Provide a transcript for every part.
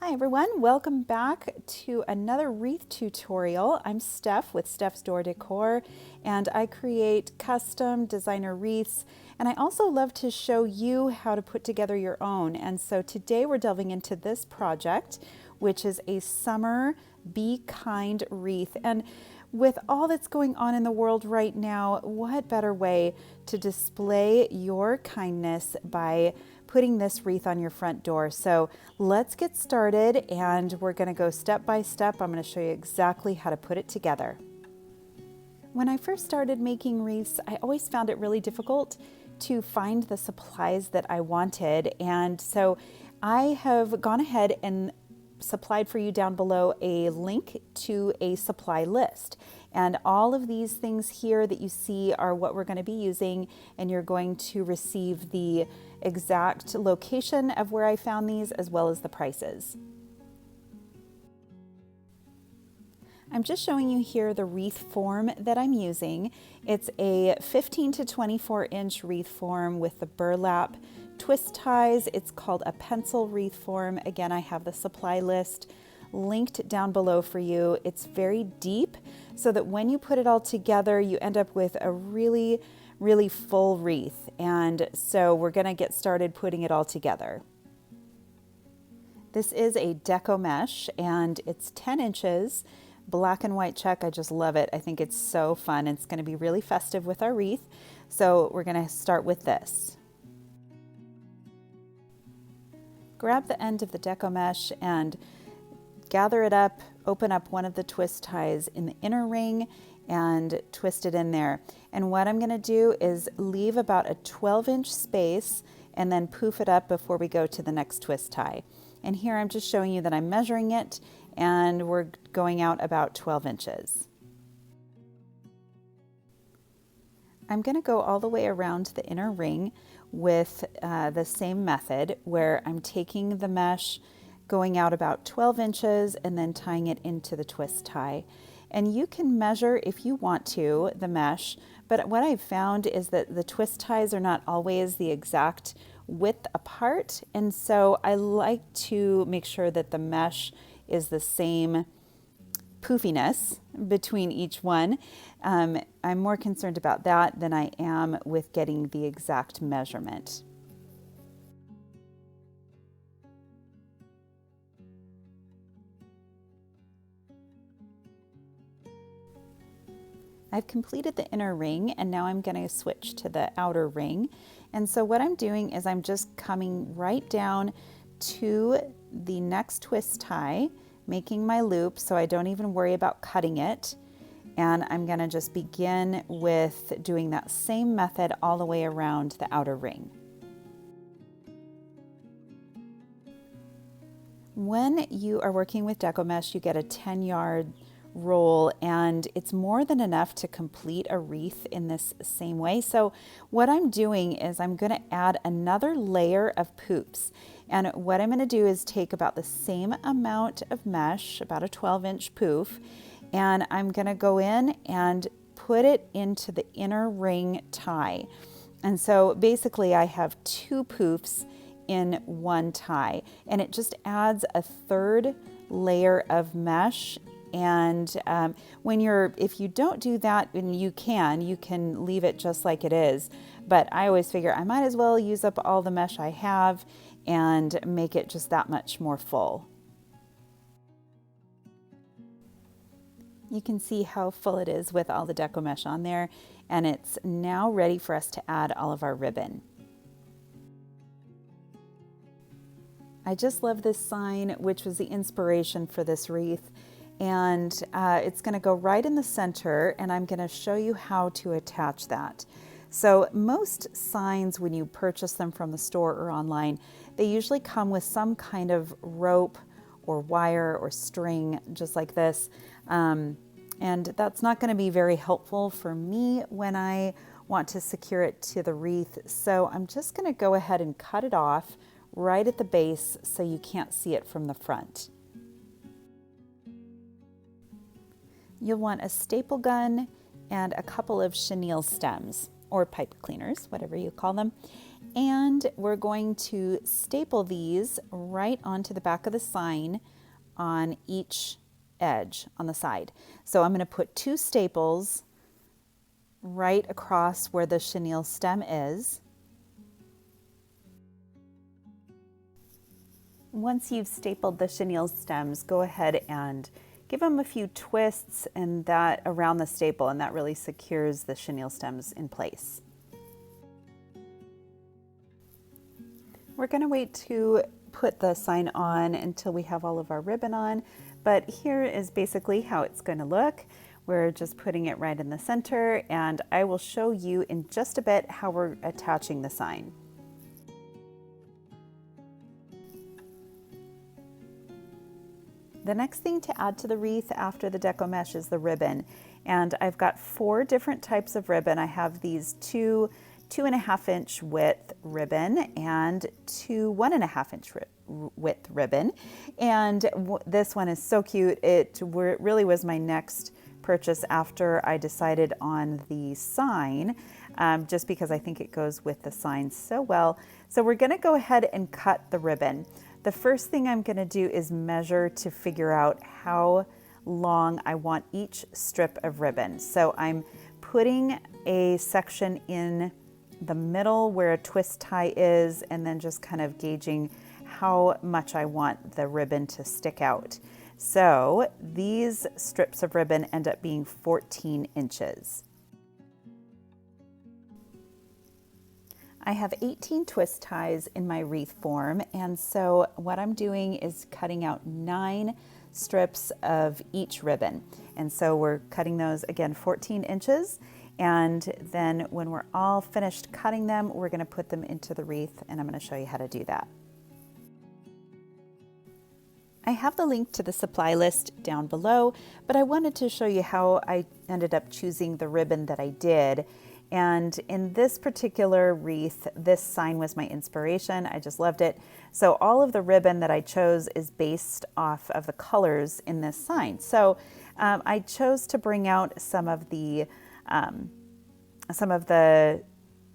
Hi everyone, welcome back to another wreath tutorial. I'm Steph with Steph's Door Decor, and I create custom designer wreaths, and I also love to show you how to put together your own. And so today we're delving into this project, which is a summer Be Kind wreath. And with all that's going on in the world right now, what better way to display your kindness by putting this wreath on your front door? So let's get started, and we're going to go step by step. I'm going to show you exactly how to put it together. When I first started making wreaths, I always found it really difficult to find the supplies that I wanted, and so I have gone ahead and supplied for you down below a link to a supply list. And all of these things here that you see are what we're going to be using, and you're going to receive the exact location of where I found these as well as the prices. I'm just showing you here the wreath form that I'm using. It's a 15 to 24 inch wreath form with the burlap twist ties. It's called a pencil wreath form. Again, I have the supply list linked down below for you. It's very deep so that when you put it all together, you end up with a really full wreath. And so we're going to get started putting it all together. This is a Deco mesh, and it's 10 inches. Black and white check. I just love it. I think it's so fun. It's going to be really festive with our wreath. So we're going to start with this. Grab the end of the Deco mesh and gather it up, open up one of the twist ties in the inner ring and twist it in there. And what I'm going to do is leave about a 12-inch space and then poof it up before we go to the next twist tie. And here I'm just showing you that I'm measuring it, and we're going out about 12 inches. I'm going to go all the way around the inner ring with the same method, where I'm taking the mesh, going out about 12 inches and then tying it into the twist tie. And you can measure if you want to the mesh, but what I've found is that the twist ties are not always the exact width apart, and so I like to make sure that the mesh is the same poofiness between each one. I'm more concerned about that than I am with getting the exact measurement. I've completed the inner ring, and now I'm going to switch to the outer ring. And so what I'm doing is I'm just coming right down to the next twist tie, making my loop so I don't even worry about cutting it. And I'm going to just begin with doing that same method all the way around the outer ring. When you are working with Deco mesh, you get a 10-yard roll, and it's more than enough to complete a wreath in this same way. So what I'm doing is I'm going to add another layer of poops, and what I'm going to do is take about the same amount of mesh, about a 12-inch poof, and I'm going to go in and put it into the inner ring tie. And so basically I have two poofs in one tie, and it just adds a third layer of mesh. And if you don't do that, and you can leave it just like it is, but I always figure I might as well use up all the mesh I have and make it just that much more full. You can see how full it is with all the Deco mesh on there, and it's now ready for us to add all of our ribbon. I just love this sign, which was the inspiration for this wreath. And it's going to go right in the center, and I'm going to show you how to attach that. So most signs, when you purchase them from the store or online, they usually come with some kind of rope or wire or string, just like this. And that's not going to be very helpful for me when I want to secure it to the wreath. So I'm just going to go ahead and cut it off right at the base so you can't see it from the front. You'll want a staple gun and a couple of chenille stems, or pipe cleaners, whatever you call them. And we're going to staple these right onto the back of the sign on each edge on the side. So I'm going to put 2 staples right across where the chenille stem is. Once you've stapled the chenille stems, go ahead and give them a few twists and that around the staple, and that really secures the chenille stems in place. We're going to wait to put the sign on until we have all of our ribbon on, but here is basically how it's going to look. We're just putting it right in the center, and I will show you in just a bit how we're attaching the sign. The next thing to add to the wreath after the deco mesh is the ribbon, and I've got 4 different types of ribbon. I have these 2.5 inch width ribbon and 2 1.5 inch width ribbon, and this one is so cute. It really was my next purchase after I decided on the sign, just because I think it goes with the sign so well. So we're going to go ahead and cut the ribbon. The first thing I'm going to do is measure to figure out how long I want each strip of ribbon. So I'm putting a section in the middle where a twist tie is, and then just kind of gauging how much I want the ribbon to stick out. So these strips of ribbon end up being 14 inches. I have 18 twist ties in my wreath form, and so what I'm doing is cutting out 9 strips of each ribbon. And so we're cutting those again 14 inches, and then when we're all finished cutting them, we're going to put them into the wreath, and I'm going to show you how to do that. I have the link to the supply list down below, but I wanted to show you how I ended up choosing the ribbon that I did. And in this particular wreath, this sign was my inspiration. I just loved it. So all of the ribbon that I chose is based off of the colors in this sign. So I chose to bring out some of the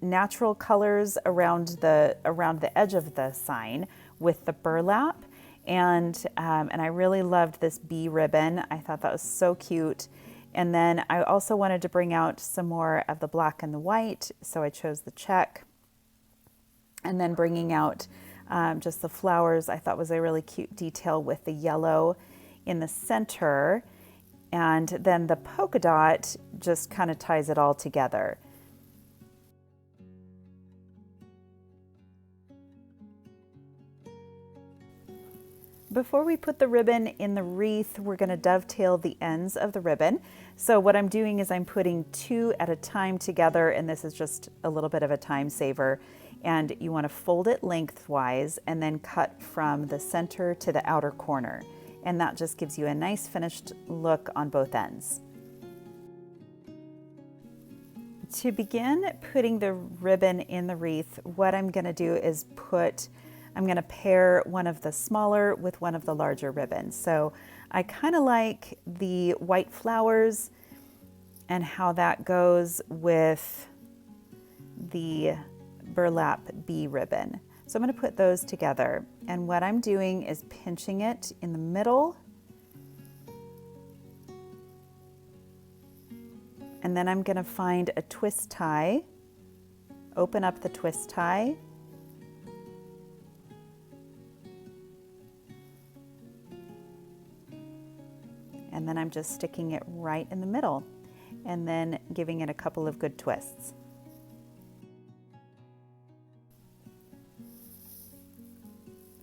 natural colors around the edge of the sign with the burlap. And I really loved this bee ribbon. I thought that was so cute. And then I also wanted to bring out some more of the black and the white, so I chose the check. And then bringing out just the flowers, I thought was a really cute detail with the yellow in the center. And then the polka dot just kind of ties it all together. Before we put the ribbon in the wreath, we're going to dovetail the ends of the ribbon. So what I'm doing is I'm putting 2 at a time together, and this is just a little bit of a time saver. And you want to fold it lengthwise and then cut from the center to the outer corner. And that just gives you a nice finished look on both ends. To begin putting the ribbon in the wreath, what I'm going to do is I'm going to pair one of the smaller with one of the larger ribbons. So I kind of like the white flowers and how that goes with the burlap bee ribbon. So I'm going to put those together. And what I'm doing is pinching it in the middle. And then I'm going to find a twist tie, open up the twist tie, and then I'm just sticking it right in the middle and then giving it a couple of good twists.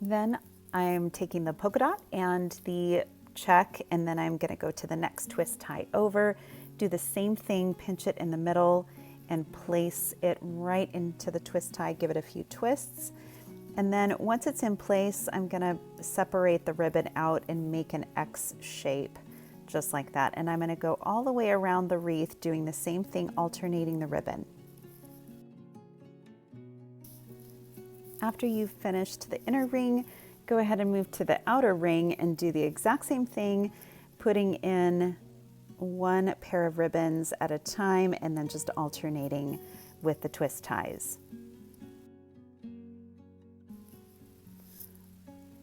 Then I'm taking the polka dot and the check, and then I'm going to go to the next twist tie over, do the same thing, pinch it in the middle and place it right into the twist tie, give it a few twists. And then once it's in place, I'm going to separate the ribbon out and make an X shape. Just like that. And I'm going to go all the way around the wreath doing the same thing, alternating the ribbon. After you've finished the inner ring, go ahead and move to the outer ring and do the exact same thing, putting in 1 pair of ribbons at a time and then just alternating with the twist ties.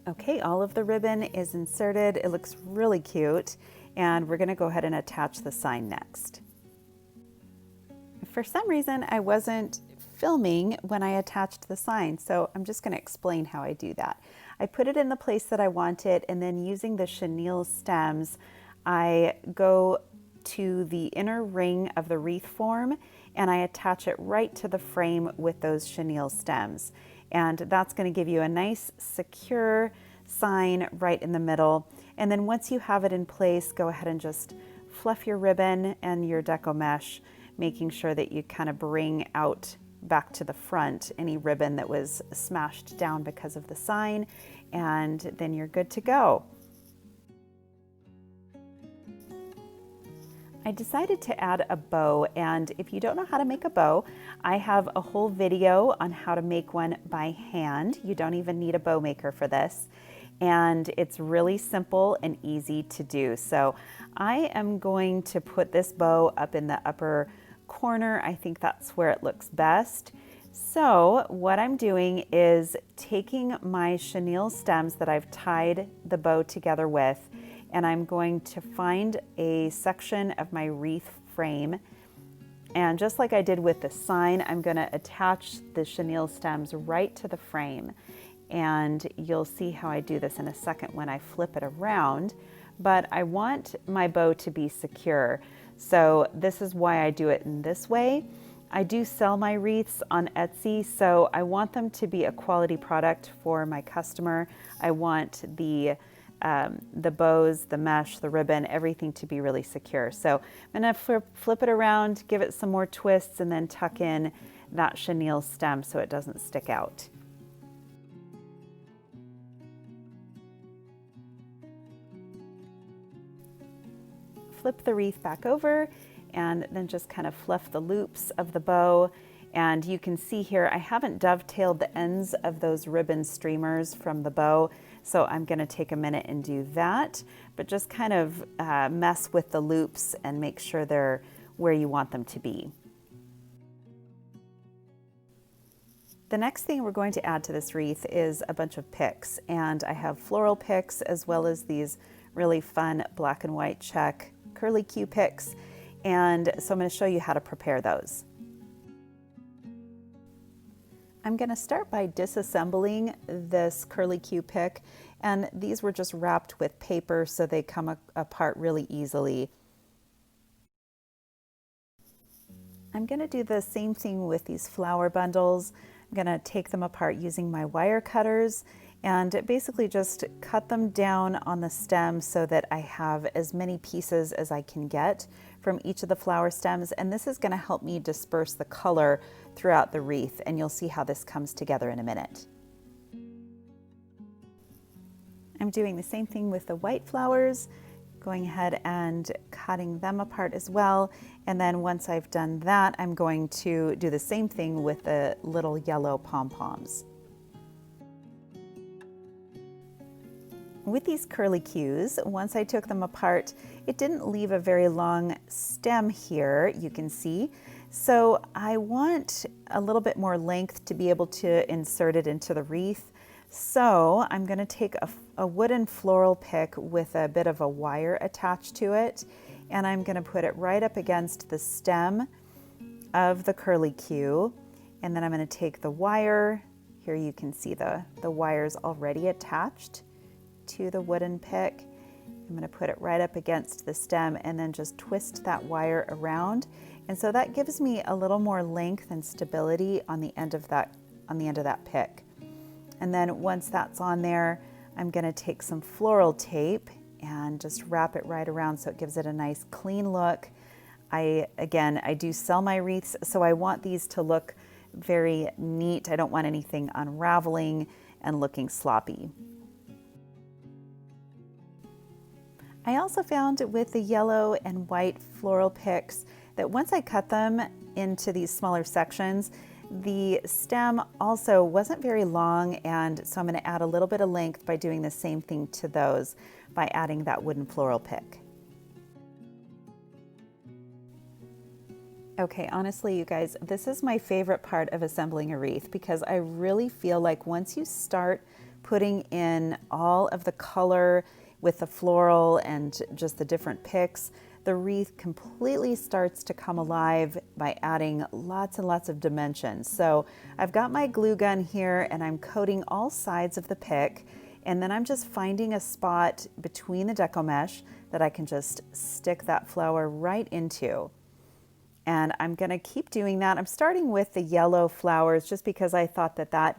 Okay, all of the ribbon is inserted. It looks really cute, and we're gonna go ahead and attach the sign next. For some reason, I wasn't filming when I attached the sign, so I'm just gonna explain how I do that. I put it in the place that I want it, and then using the chenille stems, I go to the inner ring of the wreath form, and I attach it right to the frame with those chenille stems. And that's gonna give you a nice, secure sign right in the middle. And then once you have it in place, go ahead and just fluff your ribbon and your deco mesh, making sure that you kind of bring out back to the front any ribbon that was smashed down because of the sign, and then you're good to go. I decided to add a bow, and if you don't know how to make a bow, I have a whole video on how to make one by hand. You don't even need a bow maker for this, and it's really simple and easy to do. So I am going to put this bow up in the upper corner. I think that's where it looks best. So what I'm doing is taking my chenille stems that I've tied the bow together with, and I'm going to find a section of my wreath frame. And just like I did with the sign, I'm gonna attach the chenille stems right to the frame. And you'll see how I do this in a second when I flip it around. But I want my bow to be secure. So this is why I do it in this way. I do sell my wreaths on Etsy, so I want them to be a quality product for my customer. I want the bows, the mesh, the ribbon, everything to be really secure. So I'm gonna flip it around, give it some more twists, and then tuck in that chenille stem so it doesn't stick out. Flip the wreath back over, and then just kind of fluff the loops of the bow. And you can see here, I haven't dovetailed the ends of those ribbon streamers from the bow, so I'm gonna take a minute and do that, but just kind of mess with the loops and make sure they're where you want them to be. The next thing we're going to add to this wreath is a bunch of picks, and I have floral picks as well as these really fun black and white check curlicue picks, and so I'm going to show you how to prepare those. I'm going to start by disassembling this curlicue pick, and these were just wrapped with paper so they come apart really easily. I'm going to do the same thing with these flower bundles. I'm going to take them apart using my wire cutters and basically just cut them down on the stem so that I have as many pieces as I can get from each of the flower stems. And this is going to help me disperse the color throughout the wreath, and you'll see how this comes together in a minute. I'm doing the same thing with the white flowers, going ahead and cutting them apart as well. And then once I've done that, I'm going to do the same thing with the little yellow pom-poms. With these curlicues, once I took them apart, it didn't leave a very long stem here, you can see. So I want a little bit more length to be able to insert it into the wreath. So I'm going to take a wooden floral pick with a bit of a wire attached to it, and I'm going to put it right up against the stem of the curlicue. And then I'm going to take the wire. Here you can see the wire's already attached to the wooden pick. I'm going to put it right up against the stem and then just twist that wire around. And so that gives me a little more length and stability on the end of that pick. And then once that's on there, I'm going to take some floral tape and just wrap it right around so it gives it a nice clean look. I do sell my wreaths, so I want these to look very neat. I don't want anything unraveling and looking sloppy. I also found with the yellow and white floral picks that once I cut them into these smaller sections, the stem also wasn't very long, and so I'm going to add a little bit of length by doing the same thing to those by adding that wooden floral pick. Okay, honestly, you guys, this is my favorite part of assembling a wreath because I really feel like once you start putting in all of the color with the floral and just the different picks, the wreath completely starts to come alive by adding lots and lots of dimensions. So I've got my glue gun here and I'm coating all sides of the pick, and then I'm just finding a spot between the deco mesh that I can just stick that flower right into. And I'm gonna keep doing that. I'm starting with the yellow flowers just because I thought that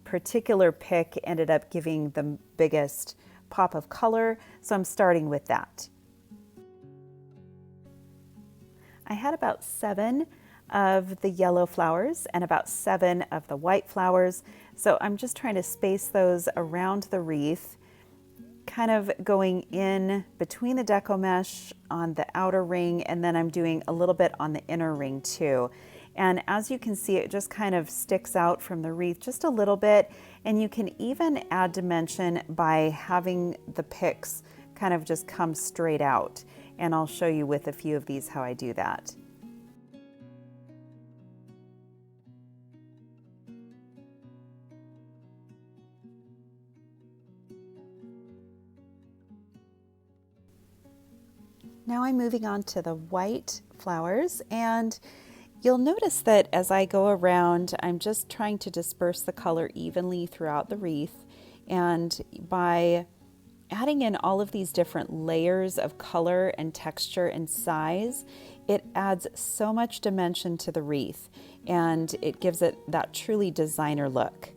particular pick ended up giving the biggest pop of color. So I'm starting with that. I had about 7 of the yellow flowers and about 7 of the white flowers. So I'm just trying to space those around the wreath, kind of going in between the deco mesh on the outer ring, and then I'm doing a little bit on the inner ring too. And as you can see, it just kind of sticks out from the wreath just a little bit, and you can even add dimension by having the picks kind of just come straight out. And I'll show you with a few of these how I do that. Now I'm moving on to the white flowers, and you'll notice that as I go around, I'm just trying to disperse the color evenly throughout the wreath. And by adding in all of these different layers of color and texture and size, it adds so much dimension to the wreath, and it gives it that truly designer look.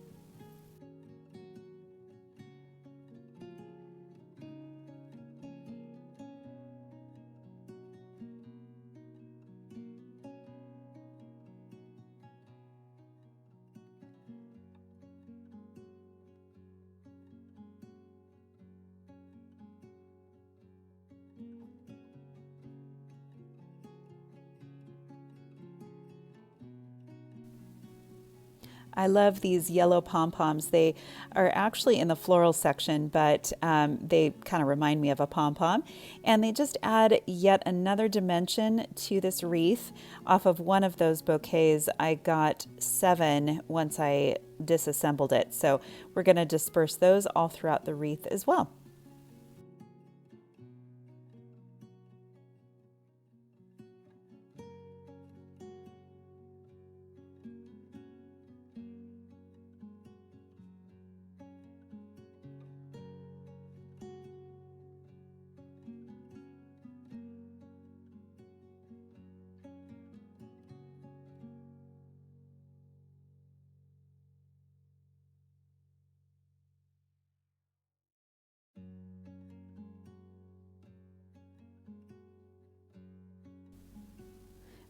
I love these yellow pom-poms. They are actually in the floral section, but they kind of remind me of a pom-pom. And they just add yet another dimension to this wreath. Off of one of those bouquets, I got 7 once I disassembled it. So we're going to disperse those all throughout the wreath as well.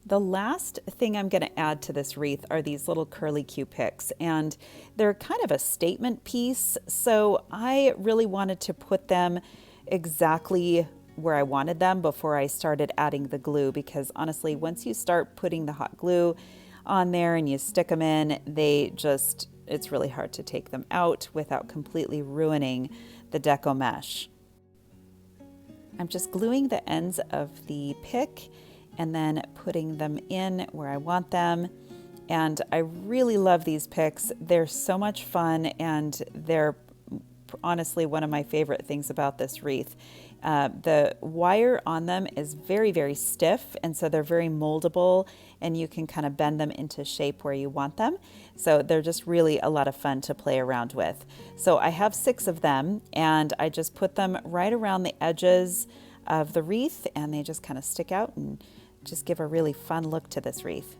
The last thing I'm going to add to this wreath are these little curlicue picks, and they're kind of a statement piece, so I really wanted to put them exactly where I wanted them before I started adding the glue, because honestly, once you start putting the hot glue on there and you stick them in, it's really hard to take them out without completely ruining the deco mesh. I'm just gluing the ends of the pick and then putting them in where I want them. And I really love these picks. They're so much fun, and they're honestly one of my favorite things about this wreath. The wire on them is very, very stiff, and so they're very moldable, and you can kind of bend them into shape where you want them. So they're just really a lot of fun to play around with. So I have 6 of them, and I just put them right around the edges of the wreath, and they just kind of stick out and just give a really fun look to this wreath.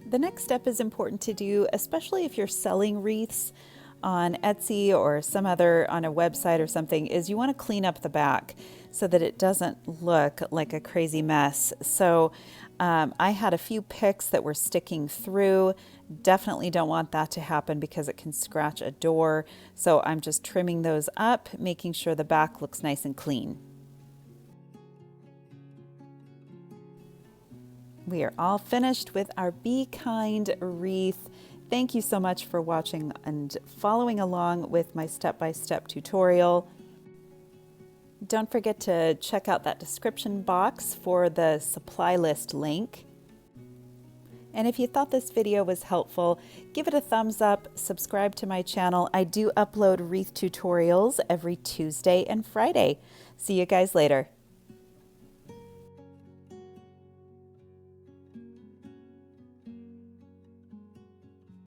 The next step is important to do, especially if you're selling wreaths on Etsy or some other on a website or something, is you want to clean up the back so that it doesn't look like a crazy mess. So I had a few picks that were sticking through. Definitely don't want that to happen because it can scratch a door. So I'm just trimming those up, making sure the back looks nice and clean. We are all finished with our Be Kind wreath. Thank you so much for watching and following along with my step-by-step tutorial. Don't forget to check out that description box for the supply list link. And if you thought this video was helpful, give it a thumbs up, subscribe to my channel. I do upload wreath tutorials every Tuesday and Friday. See you guys later.